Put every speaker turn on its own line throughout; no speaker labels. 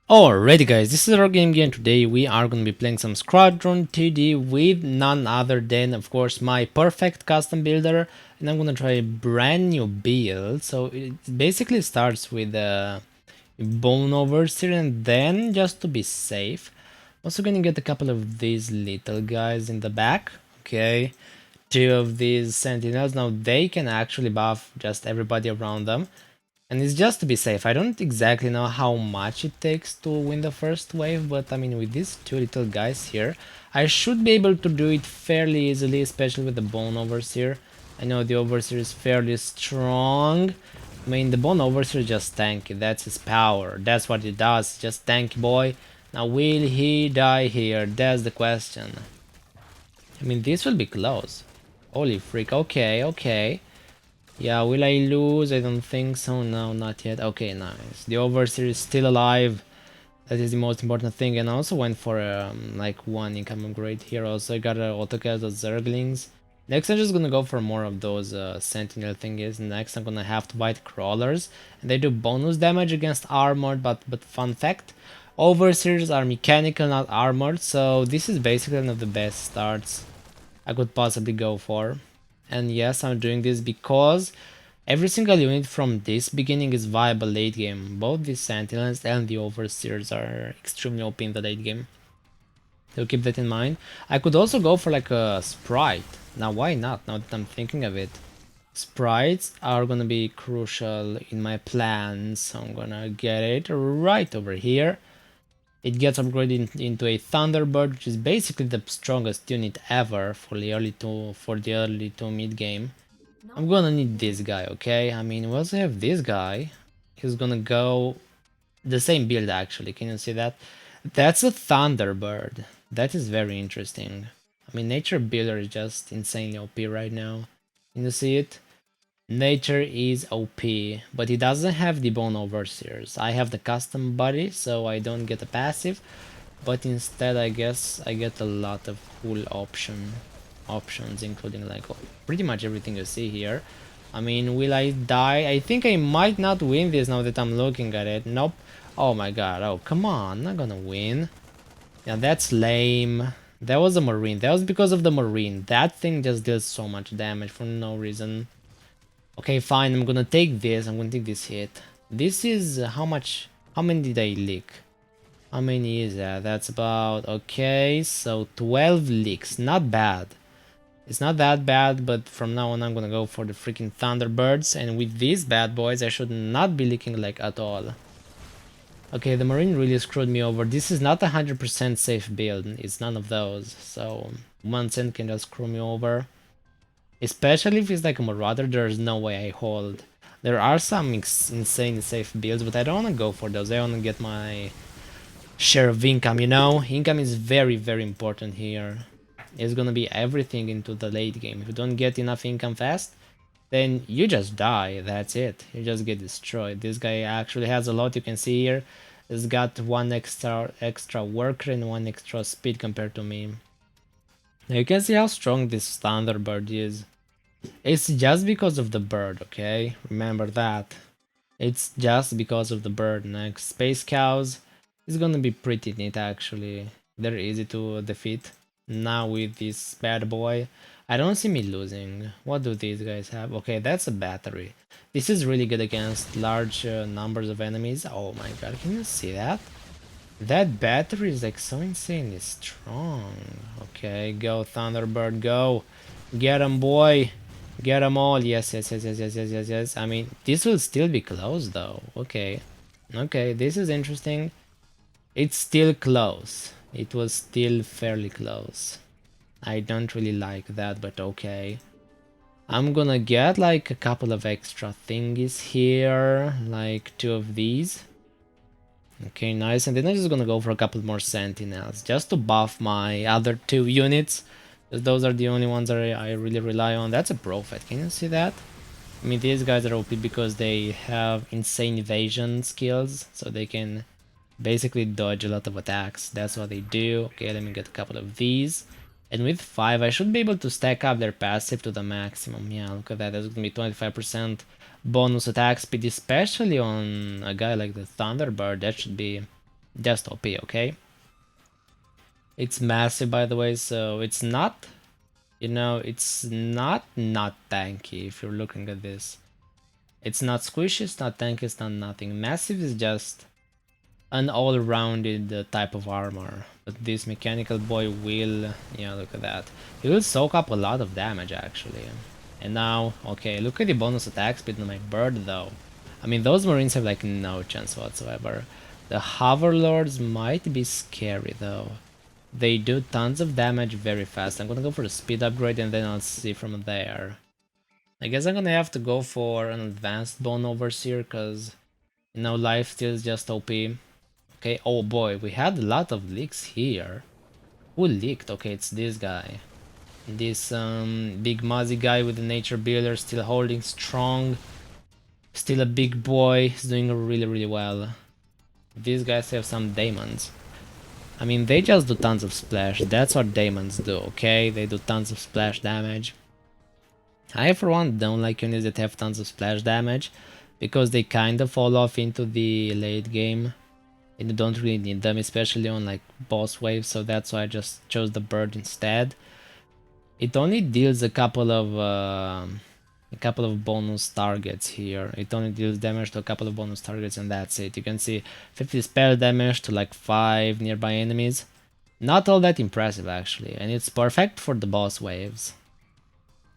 Alrighty guys, this is Zerg Gaming and today we are going to be playing some Squadron 2D with none other than, of course, my perfect custom builder, and I'm going to try a brand new build. So it basically starts with bone overseer, and then just to be safe, I'm also going to get a couple of these little guys in the back. Okay, two of these sentinels. Now they can actually buff just everybody around them. And it's just to be safe. I don't exactly know how much it takes to win the first wave, but I mean, with these two little guys here, I should be able to do it fairly easily, especially with the Bone Overseer. I know the Overseer is fairly strong. I mean, the Bone Overseer is just tanky. That's his power. That's what he does. Just tanky boy. Now, will he die here? That's the question. I mean, this will be close. Holy freak. Okay, okay. Yeah, will I lose? I don't think so. No, not yet. Okay, nice. The Overseer is still alive. That is the most important thing. And I also went for like one income upgrade here. Also, I got an AutoCAD of Zerglings. Next, I'm just gonna go for more of those Sentinel thingies. Next, I'm gonna have to fight Crawlers. And they do bonus damage against armored, but fun fact, Overseers are mechanical, not armored. So this is basically one of the best starts I could possibly go for. And yes, I'm doing this because every single unit from this beginning is viable late game. Both the Sentinels and the Overseers are extremely OP in the late game. So keep that in mind. I could also go for like a Sprite. Now why not, now that I'm thinking of it. Sprites are gonna be crucial in my plans. So I'm gonna get it right over here. It gets upgraded into a Thunderbird, which is basically the strongest unit ever for the early to mid game. I'm gonna need this guy, okay? I mean, we also have this guy. He's gonna go the same build actually. Can you see that? That's a Thunderbird. That is very interesting. I mean, Nature Builder is just insanely OP right now. Can you see it? Nature is OP, but he doesn't have the Bone Overseers. I have the custom body, so I don't get a passive, but instead I guess I get a lot of cool options, including like pretty much everything you see here. I mean, will I die? I think I might not win this now that I'm looking at it. Nope. Oh my god, oh come on, I'm not gonna win. Yeah, that's lame. That was a Marine. That was because of the Marine. That thing just deals so much damage for no reason. Okay, fine, I'm gonna take this, I'm gonna take this hit. This is how much, how many did I leak? How many is that? That's about, okay, so 12 leaks, not bad. It's not that bad, but from now on I'm gonna go for the freaking Thunderbirds, and with these bad boys I should not be leaking like at all. Okay, the Marine really screwed me over. This is not a 100% safe build, it's none of those, so one cent can just screw me over. Especially if it's like a Marauder, there's no way I hold. There are some insane safe builds, but I don't want to go for those. I want to get my share of income, you know? Income is very, very important here. It's gonna be everything into the late game. If you don't get enough income fast, then you just die. That's it. You just get destroyed. This guy actually has a lot, you can see here. He's got one extra worker and one extra speed compared to me. Now you can see how strong this Thunderbird is. It's just because of the bird, okay? Remember that. It's just because of the bird. Next, Space Cows is gonna be pretty neat actually. They're easy to defeat. Now with this bad boy, I don't see me losing. What do these guys have? Okay, that's a battery. This is really good against large numbers of enemies. Oh my god, can you see that? That battery is like so insanely strong. Okay, go Thunderbird, go. Get him, boy. Get them all. Yes, yes, yes, yes, yes, yes, yes, yes. I mean, this will still be close though. Okay. Okay, this is interesting. It's still close. It was still fairly close. I don't really like that, but okay. I'm gonna get like a couple of extra thingies here, like two of these. Okay, nice. And then I'm just gonna go for a couple more sentinels, just to buff my other two units. Those are the only ones that I really rely on. That's a prophet, can you see that? I mean, these guys are OP because they have insane evasion skills, so they can basically dodge a lot of attacks. That's what they do. Okay, let me get a couple of these. And with 5, I should be able to stack up their passive to the maximum. Yeah, look at that. That's gonna be 25% bonus attack speed, especially on a guy like the Thunderbird. Just OP, okay? It's massive, by the way, so it's not, you know, it's not tanky if you're looking at this. It's not squishy, it's not tanky, it's not nothing. Massive is just an all-rounded type of armor. But this mechanical boy will, yeah, look at that. He will soak up a lot of damage, actually. And now, okay, look at the bonus attack speed on my bird, though. I mean, those marines have, like, no chance whatsoever. The hoverlords might be scary, though. They do tons of damage very fast. I'm gonna go for the speed upgrade, and then I'll see from there. I guess I'm gonna have to go for an advanced bone overseer, because, you know, lifesteal is just OP. Okay, oh boy, we had a lot of leaks here. Who leaked? Okay, it's this guy. This big muzzy guy with the nature builder still holding strong. Still a big boy, he's doing really well. These guys have some demons. I mean, they just do tons of splash, that's what demons do, okay? They do tons of splash damage. I for one don't like units that have tons of splash damage, because they kind of fall off into the late game. And you don't really need them, especially on like boss waves, so that's why I just chose the bird instead. It only deals a couple of bonus targets here. It only deals damage to a couple of bonus targets, and that's it. You can see 50 spell damage to like 5 nearby enemies. Not all that impressive actually, and it's perfect for the boss waves.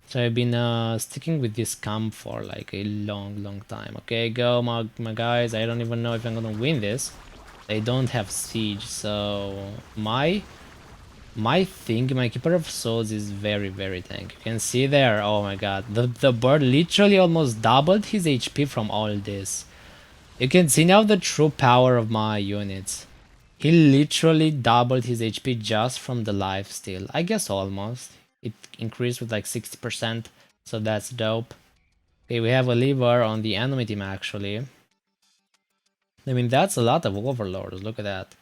So I've been sticking with this camp for like a long time. Okay, go my guys, I don't even know if I'm gonna win this. They don't have siege, so my Keeper of Souls is very tanky. You can see there, oh my god, the bird literally almost doubled his HP from all this. You can see now the true power of my units. He literally doubled his HP just from the lifesteal. I guess almost. It increased with like 60%, so that's dope. Okay, we have a lever on the enemy team actually. I mean, that's a lot of overlords, look at that.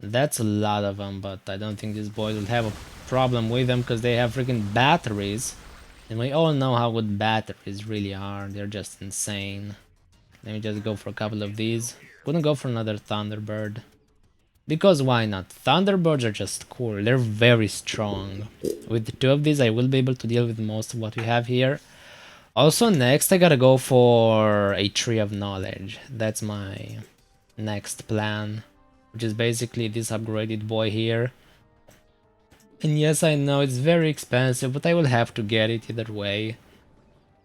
That's a lot of them, but I don't think these boys will have a problem with them because they have freaking batteries. And we all know how good batteries really are, they're just insane. Let me just go for a couple of these. Gonna go for another Thunderbird. Because why not? Thunderbirds are just cool, they're very strong. With 2 of these I will be able to deal with most of what we have here. Also next I gotta go for a Tree of Knowledge. That's my next plan, which is basically this upgraded boy here. And yes, I know it's very expensive, but I will have to get it either way.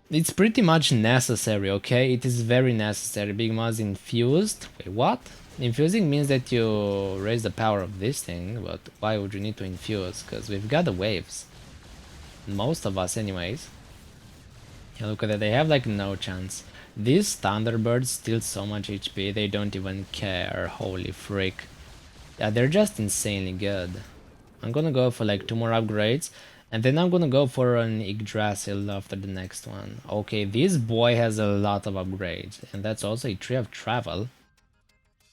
It's pretty much necessary, okay? It is very necessary. Big Muzz infused. Wait, what? Infusing means that you raise the power of this thing, but why would you need to infuse? Because we've got the waves. Most of us anyways. Yeah, look at that, they have like no chance. These Thunderbirds steal so much HP, they don't even care, holy frick. Yeah, they're just insanely good. I'm gonna go for like 2 more upgrades, and then I'm gonna go for an Yggdrasil after the next one. Okay, this boy has a lot of upgrades, and that's also a Tree of Travel.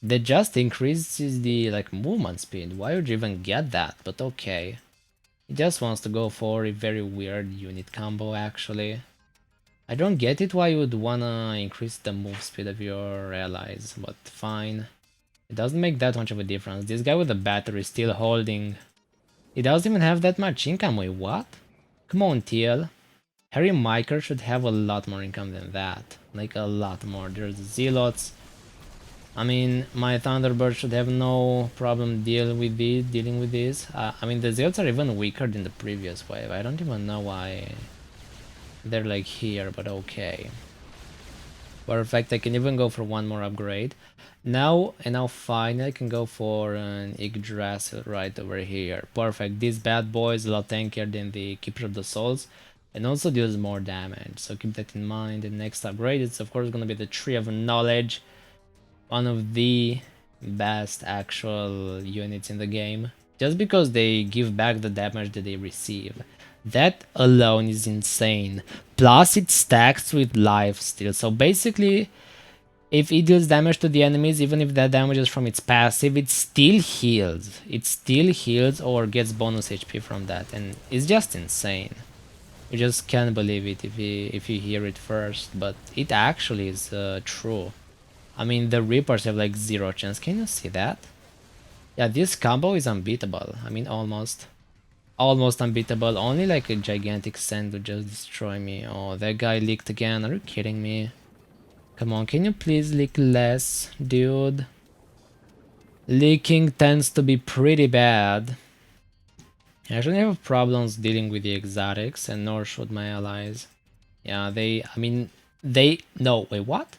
That just increases the like movement speed, why would you even get that, but okay. He just wants to go for a very weird unit combo actually. I don't get it why you would wanna increase the move speed of your allies, but fine. It doesn't make that much of a difference. This guy with the battery is still holding. He doesn't even have that much income, wait, what? Come on, TL. Harry Miker should have a lot more income than that. Like, a lot more. There's Zealots. I mean, my Thunderbird should have no problem dealing with this. I mean, the Zealots are even weaker than the previous wave. I don't even know why they're like here, but okay. Perfect, I can even go for 1 more upgrade. Now finally I can go for an Yggdrasil right over here. Perfect, this bad boy is a lot tankier than the Keeper of the Souls, and also deals more damage, so keep that in mind. The next upgrade is of course gonna be the Tree of Knowledge. One of the best actual units in the game, just because they give back the damage that they receive. That alone is insane. Plus it stacks with lifesteal, so basically if it deals damage to the enemies, even if that damage is from its passive, it still heals. It still heals or gets bonus HP from that, and it's just insane. You just can't believe it if you hear it first, but it actually is true. I mean, the Reapers have like 0 chance. Can you see that? Yeah, this combo is unbeatable. I mean, almost. Almost unbeatable. Only like a gigantic sand would just destroy me. Oh, that guy leaked again. Are you kidding me? Come on, can you please leak less, dude? Leaking tends to be pretty bad. I shouldn't have problems dealing with the exotics, and nor should my allies. Yeah, no, wait, what?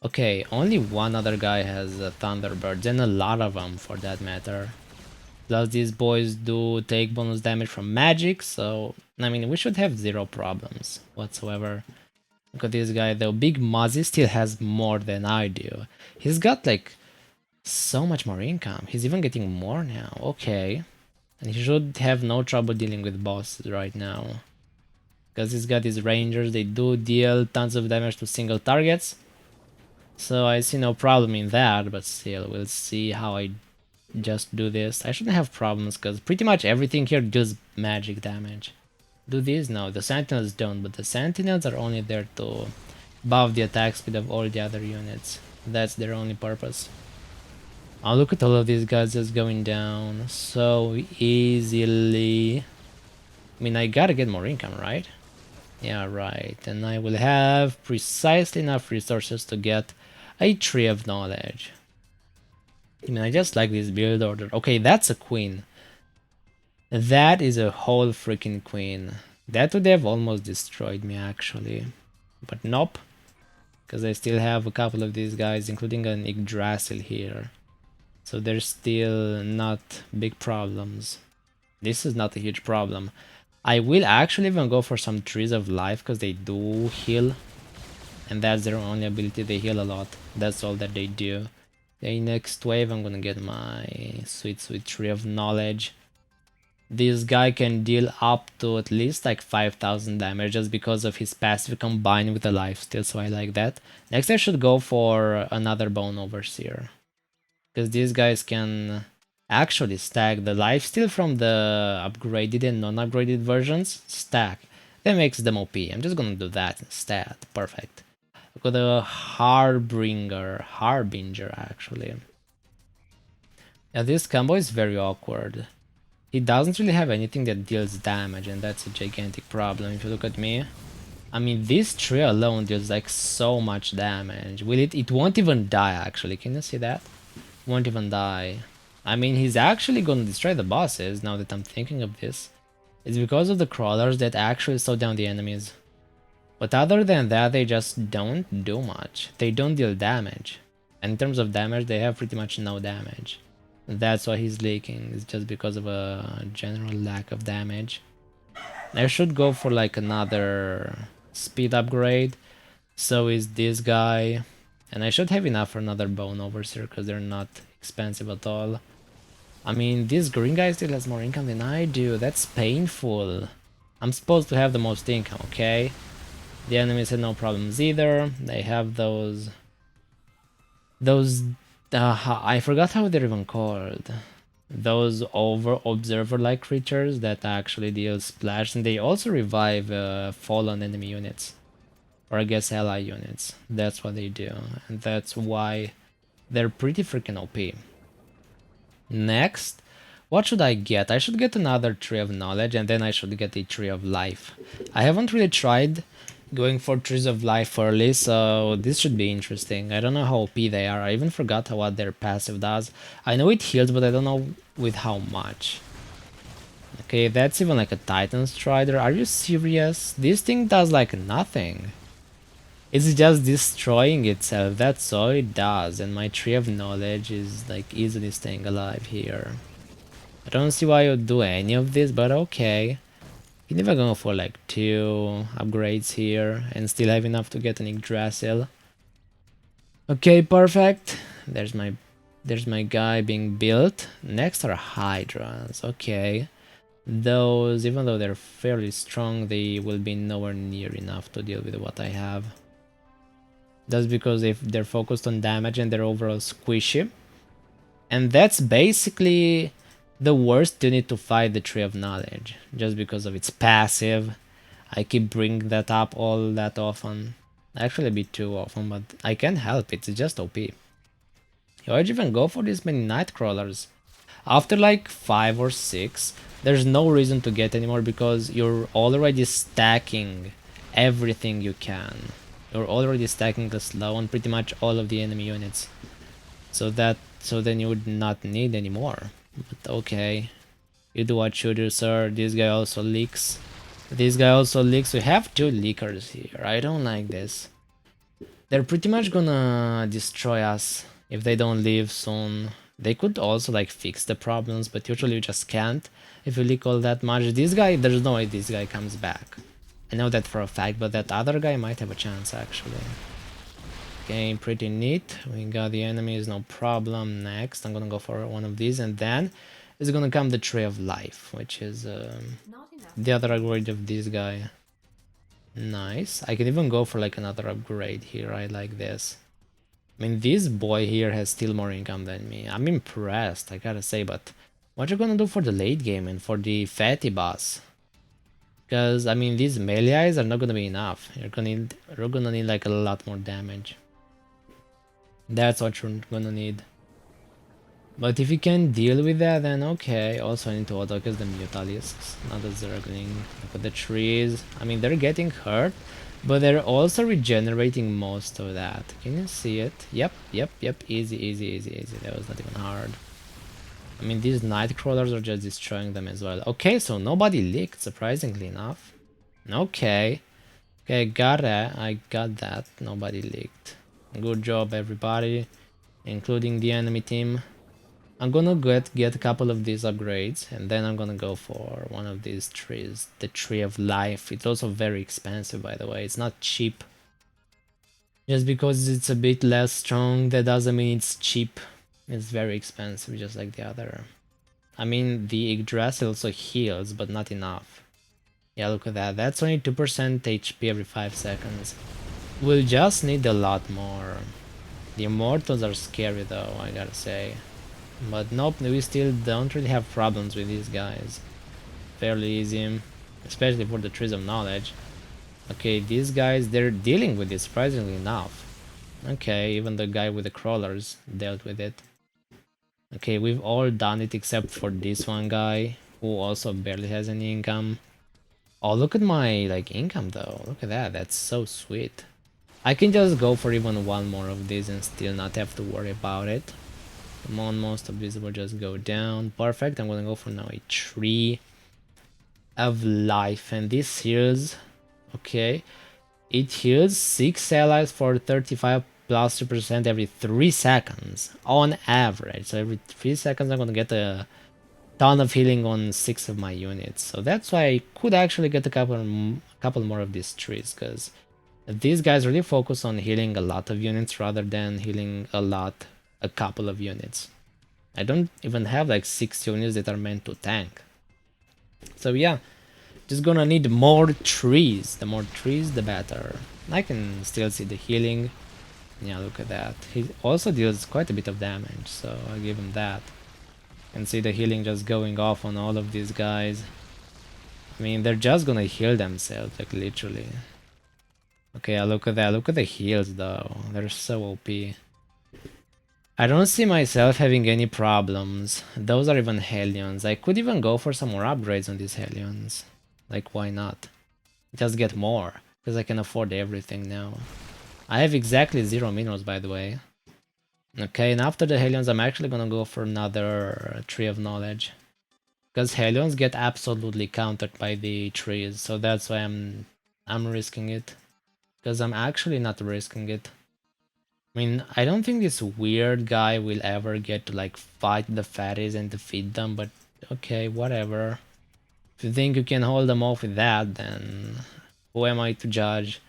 Okay, only one other guy has thunderbirds, and a lot of them for that matter. Plus these boys do take bonus damage from magic, so I mean we should have 0 problems whatsoever. Look at this guy though, Big Muzzy still has more than I do. He's got like so much more income, he's even getting more now, okay. And he should have no trouble dealing with bosses right now. Because he's got his rangers, they do deal tons of damage to single targets. So I see no problem in that, but still, we'll see how I just do this. I shouldn't have problems, because pretty much everything here does magic damage. Do these? No, the sentinels don't, but the sentinels are only there to buff the attack speed of all the other units. That's their only purpose. Oh, look at all of these guys just going down so easily. I mean, I gotta get more income, right? Yeah, right. And I will have precisely enough resources to get a tree of knowledge. I mean, I just like this build order. Okay, that's a queen. That is a whole freaking queen. That would have almost destroyed me, actually. But nope. Because I still have a couple of these guys, including an Yggdrasil here. So there's still not big problems. This is not a huge problem. I will actually even go for some Trees of Life, because they do heal. And that's their only ability, they heal a lot. That's all that they do. Okay, next wave I'm gonna get my sweet Tree of Knowledge. This guy can deal up to at least like 5,000 damage just because of his passive combined with the lifesteal, so I like that. Next I should go for another Bone Overseer, because these guys can actually stack the lifesteal from the upgraded and non-upgraded versions. Stack. That makes them OP. I'm just gonna do that instead. Perfect. I've got a Harbinger actually. Yeah, this combo is very awkward. He doesn't really have anything that deals damage, and that's a gigantic problem if you look at me. I mean, this tree alone deals like so much damage. It won't even die actually, can you see that? Won't even die. I mean, he's actually gonna destroy the bosses now that I'm thinking of this. It's because of the crawlers that actually slow down the enemies. But other than that, they just don't do much. They don't deal damage. And in terms of damage, they have pretty much no damage. That's why he's leaking. It's just because of a general lack of damage. I should go for like another speed upgrade. So is this guy. And I should have enough for another Bone Overseer, because they're not expensive at all. I mean, this green guy still has more income than I do. That's painful. I'm supposed to have the most income, okay? The enemies had no problems either. They have those... I forgot how they're even called. Those observer-like creatures that actually deal splash, and they also revive fallen enemy units. Or I guess ally units. That's what they do, and that's why they're pretty freaking OP. Next, what should I get? I should get another Tree of Knowledge, and then I should get a Tree of Life. I haven't really tried going for Trees of Life early, so this should be interesting. I don't know how OP they are. I even forgot what their passive does. I know it heals, but I don't know with how much. Okay, that's even like a Titan Strider. Are you serious? This thing does like nothing. It's just destroying itself, that's all it does, and my Tree of Knowledge is like easily staying alive here. I don't see why you'd do any of this, but okay. You can even go for like 2 upgrades here and still have enough to get an Yggdrasil. Okay, perfect. There's my guy being built. Next are Hydras, okay. Those, even though they're fairly strong, they will be nowhere near enough to deal with what I have. That's because if they're focused on damage and they're overall squishy. And that's basically the worst unit to fight the Tree of Knowledge, just because of its passive. I keep bringing that up all that often. Actually a bit too often, but I can't help it, it's just OP. Why'd you even go for this many night crawlers? After like 5 or 6, there's no reason to get anymore because you're already stacking everything you can. You're already stacking the slow on pretty much all of the enemy units. So then you would not need any more. But okay. You do what you do, sir. This guy also leaks. This guy also leaks. We have 2 leakers here. I don't like this. They're pretty much gonna destroy us if they don't leave soon. They could also like fix the problems, but usually you just can't if you leak all that much. This guy, there's no way this guy comes back. I know that for a fact, but that other guy might have a chance actually. Okay, pretty neat. We got the enemies, no problem. Next, I'm gonna go for one of these, and then is gonna come the Tree of Life, which is the other upgrade of this guy. Nice. I can even go for like another upgrade here. I like this. I mean, this boy here has still more income than me. I'm impressed, I gotta say, but what you gonna do for the late game and for the fatty boss? Because, I mean, these melees are not gonna be enough. You're gonna need like a lot more damage. That's what you're gonna need. But if you can deal with that, then okay. Also, I need to auto because the Mutalisks, not the Zergling. Look at the trees. I mean, they're getting hurt, but they're also regenerating most of that. Can you see it? Yep. Easy. That was not even hard. I mean, these night crawlers are just destroying them as well. Okay, so nobody leaked, surprisingly enough. Okay. Okay, got it. I got that. Nobody leaked. Good job, everybody, including the enemy team. I'm gonna get a couple of these upgrades, and then I'm gonna go for one of these trees, the Tree of Life. It's also very expensive, by the way. It's not cheap. Just because it's a bit less strong, that doesn't mean it's cheap. It's very expensive, just like the other. I mean, the Yggdrasil also heals, but not enough. Yeah, look at that. That's only 2% HP every 5 seconds. We'll just need a lot more. The Immortals are scary though, I gotta say. But nope, we still don't really have problems with these guys. Fairly easy, especially for the Trees of Knowledge. Okay, these guys, they're dealing with it, surprisingly enough. Okay, even the guy with the crawlers dealt with it. Okay, we've all done it except for this one guy, who also barely has any income. Oh, look at my, like, income though. Look at that, that's so sweet. I can just go for even one more of these and still not have to worry about it. Come on, most of these will just go down. Perfect, I'm gonna go for now a Tree of Life, and this heals, okay, it heals 6 allies for 35 plus 2% every 3 seconds on average. So every 3 seconds I'm gonna get a ton of healing on 6 of my units. So that's why I could actually get a couple more of these trees, because these guys really focus on healing a lot of units rather than healing a couple of units. I don't even have like 6 units that are meant to tank. So yeah, just gonna need more trees. The more trees, the better. I can still see the healing. Yeah, look at that. He also deals quite a bit of damage, so I'll give him that. And see the healing just going off on all of these guys. I mean, they're just gonna heal themselves, like literally. Okay, look at that. Look at the heals though. They're so OP. I don't see myself having any problems. Those are even Hellions. I could even go for some more upgrades on these Hellions. Like, why not? Just get more, because I can afford everything now. I have exactly 0 minerals, by the way. Okay, and after the Hellions, I'm actually gonna go for another Tree of Knowledge. Because Hellions get absolutely countered by the trees, so that's why I'm risking it. Because I'm actually not risking it. I mean, I don't think this weird guy will ever get to like fight the fatties and defeat them, but okay, whatever. If you think you can hold them off with that, then who am I to judge?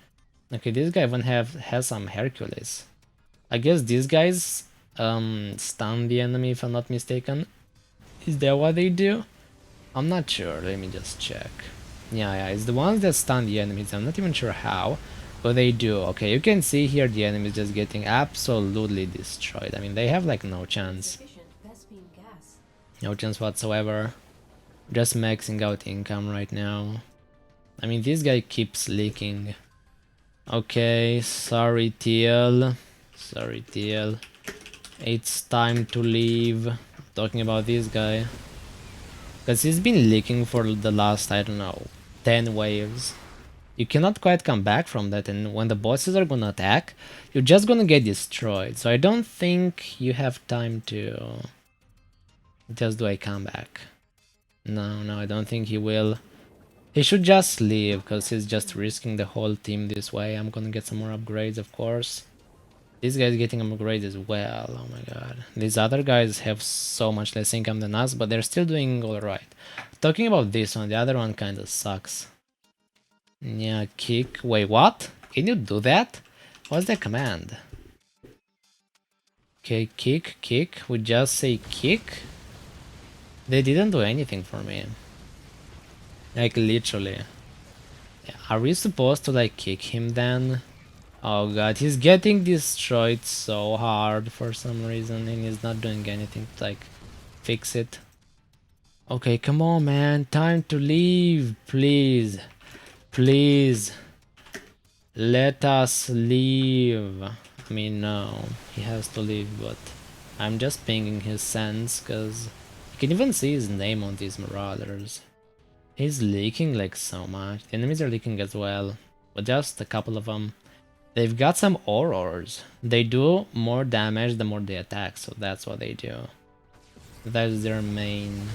Okay, this guy even has some Hercules. I guess these guys stun the enemy, if I'm not mistaken. Is that what they do? I'm not sure, let me just check. Yeah, it's the ones that stun the enemies, I'm not even sure how, but they do. Okay, you can see here the enemies just getting absolutely destroyed. I mean, they have like no chance. No chance whatsoever. Just maxing out income right now. I mean, this guy keeps leaking. Okay, sorry TL. Sorry TL. It's time to leave. Talking about this guy. Because he's been leaking for the last, I don't know, 10 waves. You cannot quite come back from that, and when the bosses are gonna attack, you're just gonna get destroyed. So I don't think you have time to just do a comeback. No, I don't think he will. He should just leave, because he's just risking the whole team this way. I'm gonna get some more upgrades, of course. This guy's getting upgrades as well. Oh my god. These other guys have so much less income than us, but they're still doing alright. Talking about this one, the other one kinda sucks. Yeah, kick. Wait, what? Can you do that? What's the command? Okay, kick. We just say kick? They didn't do anything for me. Like, literally. Are we supposed to, like, kick him then? Oh god, he's getting destroyed so hard for some reason, and he's not doing anything to, like, fix it. Okay, come on, man. Time to leave, please. Please. Let us leave. I mean, no. He has to leave, but I'm just pinging his sense, because you can even see his name on these Marauders. He's leaking, like, so much. The enemies are leaking as well, but just a couple of them. They've got some aurors. They do more damage the more they attack, so that's what they do. That's their main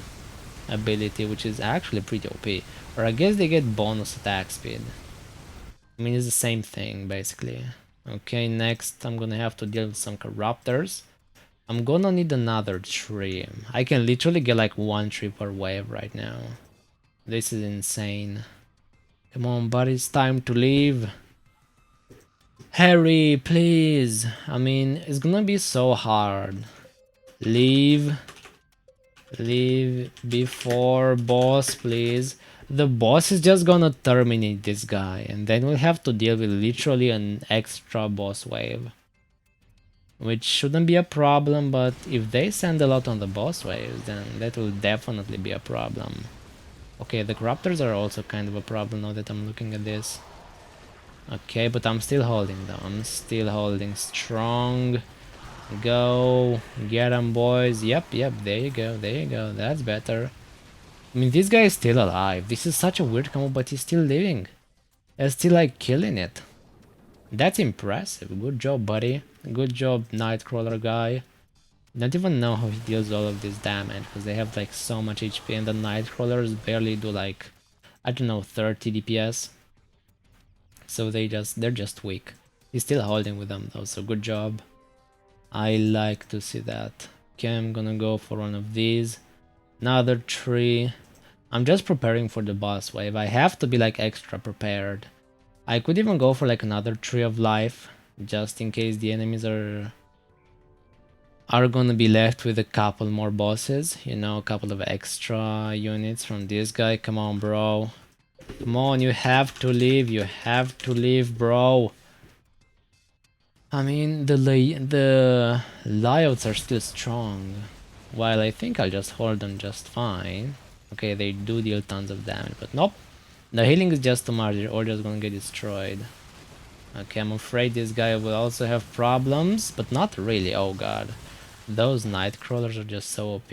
ability, which is actually pretty OP. Or I guess they get bonus attack speed. I mean, it's the same thing, basically. Okay, next I'm gonna have to deal with some corruptors. I'm gonna need another tree. I can literally get like 1 tree per wave right now. This is insane. Come on, buddy, it's time to leave. Harry, please. I mean, it's gonna be so hard. Leave. Leave before boss, please. The boss is just gonna terminate this guy, and then we'll have to deal with literally an extra boss wave. Which shouldn't be a problem, but if they send a lot on the boss waves, then that will definitely be a problem. Okay, the corruptors are also kind of a problem now that I'm looking at this. Okay, but I'm still holding them. I'm still holding strong. Go. Get them, boys. Yep, there you go, that's better. I mean, this guy is still alive. This is such a weird combo, but he's still living. And still, like, killing it. That's impressive. Good job, buddy. Good job, Nightcrawler guy. Don't even know how he deals all of this damage, because they have, like, so much HP, and the Nightcrawlers barely do, like, I don't know, 30 DPS. So they're just weak. He's still holding with them, though, so good job. I like to see that. Okay, I'm gonna go for one of these. Another tree. I'm just preparing for the boss wave. I have to be like extra prepared. I could even go for like another tree of life, just in case the enemies are gonna be left with a couple more bosses. You know, a couple of extra units from this guy. Come on, bro. Come on, you have to leave. You have to leave, bro. I mean, the layouts are still strong, while I think I'll just hold them just fine. Okay, they do deal tons of damage, but nope. The healing is just too much, or just gonna get destroyed. Okay, I'm afraid this guy will also have problems, but not really. Oh god. Those Nightcrawlers are just so OP.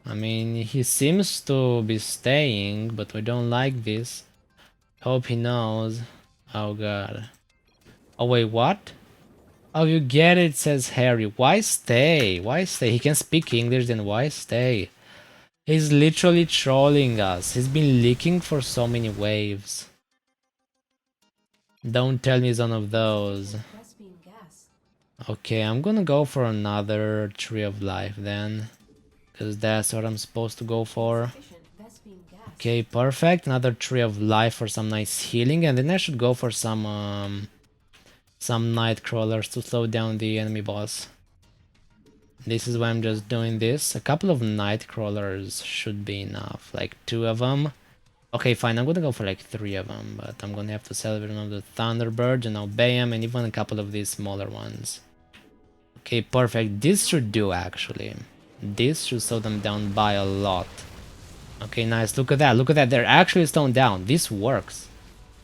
I mean, he seems to be staying, but we don't like this. Hope he knows. Oh god. Oh wait, what? Oh, you get it, says Harry. Why stay? Why stay? He can speak English, then why stay? He's literally trolling us. He's been leaking for so many waves. Don't tell me it's one of those. Okay, I'm gonna go for another Tree of Life then. Because that's what I'm supposed to go for. Okay, perfect. Another Tree of Life for some nice healing. And then I should go for some Nightcrawlers to slow down the enemy boss. This is why I'm just doing this. A couple of Nightcrawlers should be enough. Like 2 of them. Okay, fine. I'm gonna go for like 3 of them. But I'm gonna have to celebrate one of the thunderbirds and obey them. And even a couple of these smaller ones. Okay, perfect. This should do actually. This should slow them down by a lot. Okay, nice. Look at that. Look at that. They're actually slowed down. This works.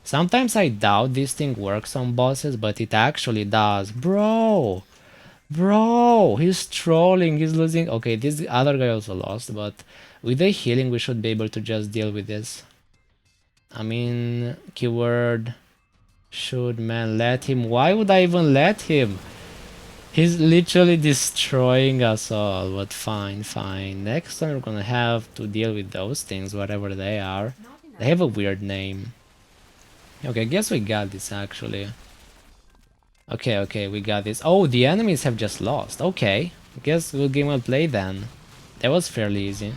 Sometimes I doubt this thing works on bosses, but it actually does. Bro! Bro! He's trolling, he's losing. Okay, this other guy also lost, but with the healing we should be able to just deal with this. I mean, keyword... Should man let him? Why would I even let him? He's literally destroying us all, but fine, fine. Next time we're gonna have to deal with those things, whatever they are. They have a weird name. Okay, I guess we got this actually. Okay, okay, we got this. Oh, the enemies have just lost. Okay, I guess good game well played then. That was fairly easy.